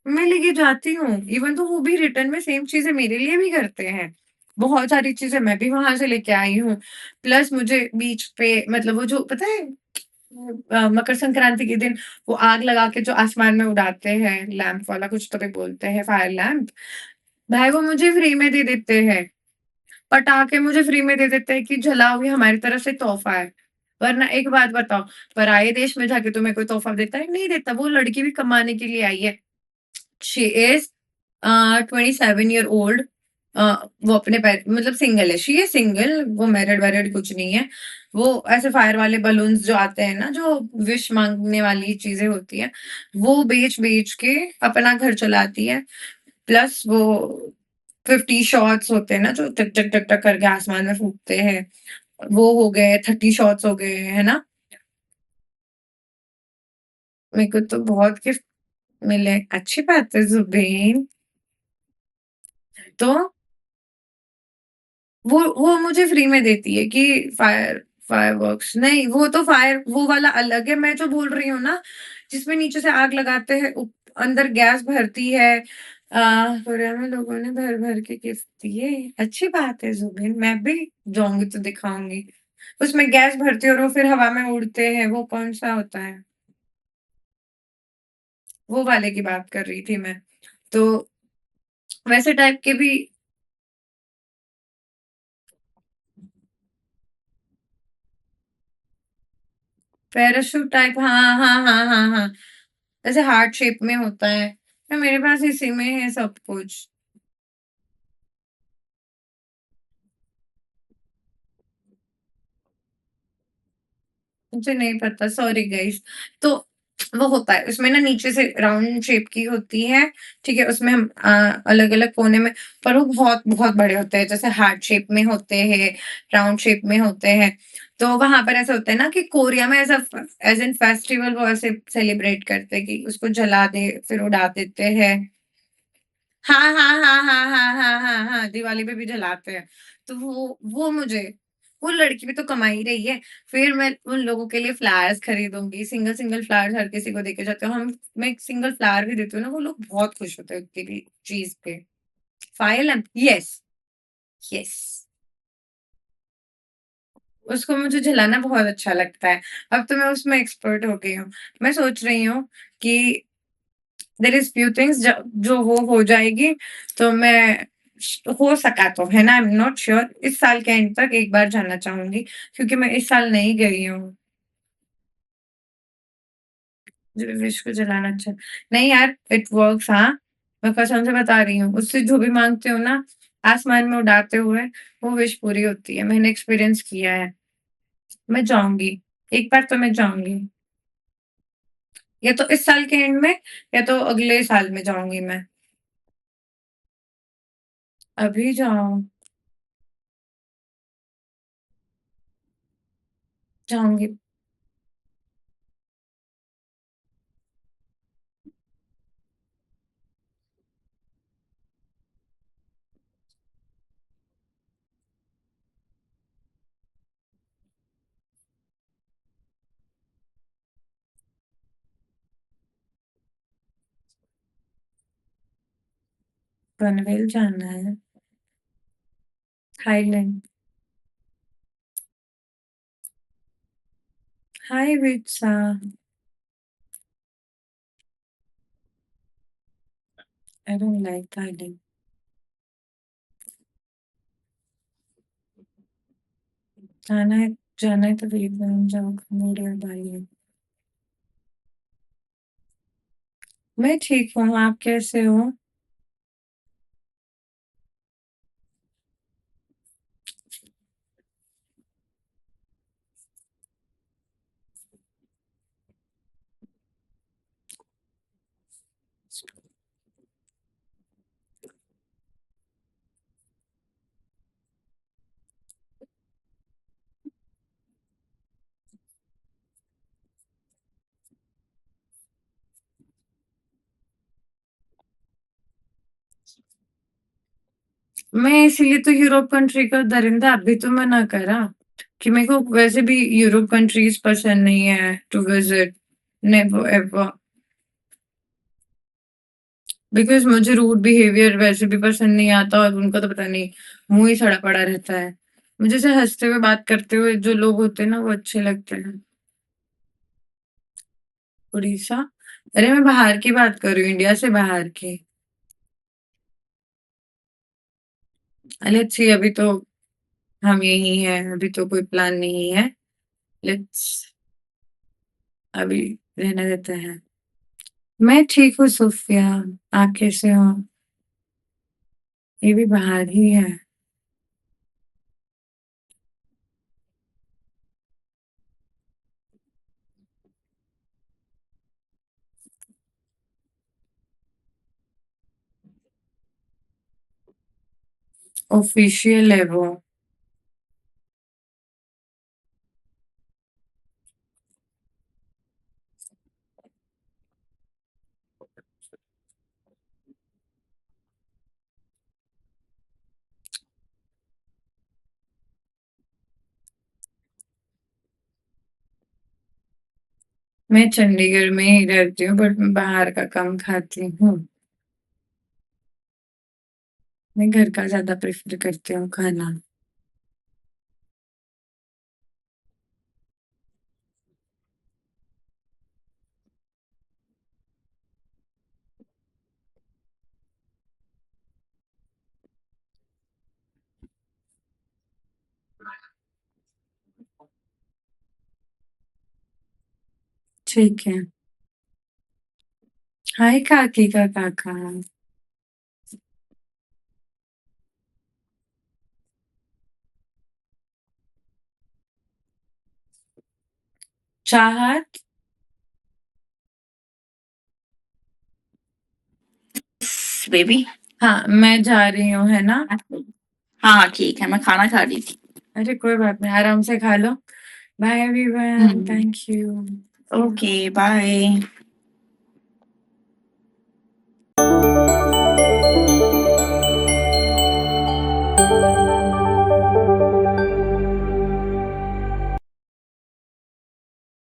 मैं लेके जाती हूँ, इवन तो वो भी रिटर्न में सेम चीज़ें मेरे लिए भी करते हैं। बहुत सारी चीज़ें मैं भी वहाँ से लेके आई हूँ, प्लस मुझे बीच पे मतलब वो जो पता है मकर संक्रांति के दिन वो आग लगा के जो आसमान में उड़ाते हैं, लैंप वाला कुछ तो भी बोलते हैं, फायर लैंप, भाई वो मुझे फ्री में दे देते हैं। पटाखे मुझे फ्री में दे देते हैं कि जलाओ ये हमारी तरफ से तोहफ़ा है। वरना एक बात बताओ, पराए देश में जाके तुम्हें कोई तोहफ़ा देता है? नहीं देता, वो लड़की भी कमाने के लिए आई है। शी इज़ 27 ईयर ओल्ड अ, वो अपने मतलब सिंगल है, शी इज़ सिंगल, वो मैरिड-वैरिड कुछ नहीं है। वो ऐसे फायर वाले बलून्स जो आते हैं ना, जो विश माँगने वाली चीज़ें होती हैं, वो बेच-बेच के अपना घर चलाती है। प्लस वो 50 शॉट्स होते हैं ना, जो टक, टक, टक, टक करके आसमान में फूकते हैं, वो हो गए, 30 शॉट्स हो गए, है ना? मेरे को तो बहुत गिफ्ट मिले। अच्छी बात है ज़ुबैन। तो वो मुझे फ्री में देती है कि फायरवर्क्स नहीं, वो तो फायर वो वाला अलग है, मैं जो बोल रही हूँ ना, जिसमें नीचे से आग लगाते हैं, अंदर गैस भरती है। कोरिया में लोगों ने भर-भर के गिफ्ट दिए। अच्छी बात है ज़ुबिन, मैं भी जाऊँगी तो दिखाऊँगी। उसमें गैस भरती है और वो फिर हवा में उड़ते हैं, वो कौन-सा होता है? वो वाले की बात कर रही थी मैं। तो वैसे टाइप के भी पैराशूट टाइप हाँ, हाँ, हाँ, हाँ, हाँ। ऐसे हार्ट शेप में होता है। मेरे पास इसी में है सब कुछ। मुझे नहीं पता सॉरी गाइस। तो वो होता है, उसमें ना नीचे से राउंड शेप की होती है, ठीक है? उसमें हम अलग-अलग कोने में पर वो बहुत-बहुत बड़े होते हैं, जैसे हार्ट शेप में होते हैं, राउंड शेप में होते हैं। तो वहाँ पर ऐसा होता है ना कि कोरिया में ऐसा एज़ इन फेस्टिवल वो ऐसे सेलिब्रेट करते हैं कि उसको जला दे, फिर उड़ा देते हैं। हाँ, हाँ, हाँ, हाँ, हाँ, हाँ, हाँ, हाँ, दिवाली पे भी जलाते हैं। तो वो मुझे वो लड़की भी तो कमा ही रही है। फिर मैं उन लोगों के लिए फ्लावर्स खरीदूँगी, सिंगल-सिंगल फ्लावर्स हर किसी को देके जाती हूँ। मैं एक सिंगल फ्लावर भी देती हूँ ना, वो लोग बहुत खुश होते हैं उतनी भी चीज़ पे। Fire lamp yes, yes. उसको मुझे जलाना बहुत अच्छा लगता है। अब तो मैं उसमें एक्सपर्ट हो गई हूँ। मैं सोच रही हूँ कि देयर इज़ फ्यू थिंग्स जो वो हो जाएगी, तो मैं हो सका तो, है ना? आई एम नॉट श्योर इस साल के एंड तक एक बार जाना चाहूँगी, क्योंकि मैं इस साल नहीं गई हूँ। मुझे विश को जलाना अच्छा नहीं यार, इट वर्क्स हाँ, मैं कसम से बता रही हूँ। उससे जो भी माँगते हो ना, आसमान में उड़ाते हुए, वो विश पूरी होती है। मैंने एक्सपीरियंस किया है। मैं जाऊँगी, एक बार तो मैं जाऊँगी। या तो इस साल के एंड में या तो अगले साल में जाऊँगी मैं। अभी जाऊँ जाऊँगी। पनवेल जाना है, थाईलैंड। हाय वित्सा, आई डोंट लाइक थाईलैंड। जाना है जाना है तो वियतनाम जाओ, कम्बोडिया, बाली। मैं ठीक हूँ, आप कैसे हो? मैं इसीलिए तो यूरोप कंट्री का दरिंदा अभी तो मना करा कि मेरे को वैसे भी यूरोप कंट्रीज पसंद नहीं है to visit, never ever, because मुझे रूड बिहेवियर वैसे भी पसंद नहीं आता और उनका तो पता नहीं मुंह ही सड़ा पड़ा रहता है। मुझे से हंसते हुए बात करते हुए जो लोग होते हैं ना वो अच्छे लगते हैं। उड़ीसा? अरे मैं बाहर की बात कर रही हूँ, इंडिया से बाहर की। लेट्स सी, अभी तो हम यही हैं, अभी तो कोई प्लान नहीं है। लेट्स अभी रहने देते हैं। मैं ठीक हूँ सुफिया, आप कैसे हो? ये भी बाहर ही है। ऑफिशियल है वो। मैं चंडीगढ़ में ही रहती हूँ बट मैं बाहर का कम खाती हूँ। मैं घर का ज़्यादा प्रेफ़र करती हूँ खाना। ठीक है। हाय काकी का काका। चाहत? बेबी। हाँ, मैं जा रही हूँ, है ना? हाँ, ठीक है, मैं खाना खा रही थी। अरे कोई बात नहीं, आराम से खा लो। Bye everyone, hmm. Thank you. Okay, bye.